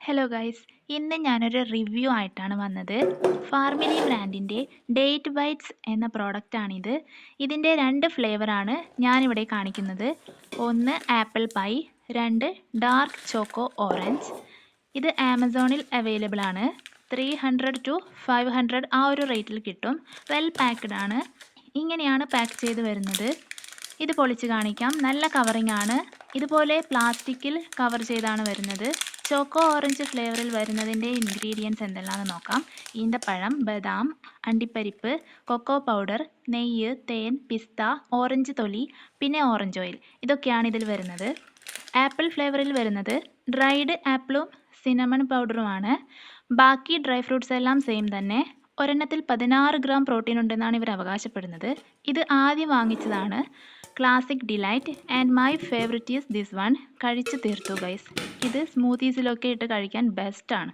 Hello guys, ഇന്ന് ഞാനൊരു review ആയിട്ടാണ് വന്നത്. ഫാർമിലി ബ്രാൻഡിൻ്റെ ഡേറ്റ് ബൈറ്റ്സ് എന്ന പ്രോഡക്റ്റാണിത്. ഇതിൻ്റെ 2 ഫ്ലേവറാണ് ഞാനിവിടെ കാണിക്കുന്നത്. ഒന്ന് apple pie, 2 dark choco orange. ഇത് ആമസോണിൽ അവൈലബിൾ ആണ്. 300 to 500 ആ ഒരു റേറ്റിൽ കിട്ടും. വെൽ പാക്ക്ഡ് ആണ്. ഇങ്ങനെയാണ് പാക്ക് ചെയ്ത് വരുന്നത്. ഇത് പൊളിച്ച് കാണിക്കാം. നല്ല കവറിംഗ് ആണ്. ഇതുപോലെ പ്ലാസ്റ്റിക്കിൽ കവർ ചെയ്താണ് വരുന്നത്. ചോക്കോ ഓറഞ്ച് ഫ്ലേവറിൽ വരുന്നതിൻ്റെ ഇൻഗ്രീഡിയൻസ് എന്തെല്ലാമെന്ന് നോക്കാം. ഈന്തപ്പഴം, ബദാം, അണ്ടിപ്പരിപ്പ്, കൊക്കോ പൗഡർ, നെയ്യ്, തേൻ, പിസ്ത, ഓറഞ്ച് തൊലി, പിന്നെ ഓറഞ്ച് ഓയിൽ. ഇതൊക്കെയാണ് ഇതിൽ വരുന്നത്. ആപ്പിൾ ഫ്ലേവറിൽ വരുന്നത് ഡ്രൈഡ് ആപ്പിളും സിനമൺ പൗഡറുമാണ്. ബാക്കി ഡ്രൈ ഫ്രൂട്ട്സ് എല്ലാം സെയിം തന്നെ. ഒരെണ്ണത്തിൽ 16 ഗ്രാം പ്രോട്ടീൻ ഉണ്ടെന്നാണ് ഇവർ അവകാശപ്പെടുന്നത്. ഇത് ആദ്യം വാങ്ങിച്ചതാണ്. Classic delight and my favourite is this one. കഴിച്ചു തീർത്തു ഗൈസ്. ഇത് സ്മൂത്തീസിലൊക്കെ ഇട്ട് കഴിക്കാൻ ബെസ്റ്റാണ്.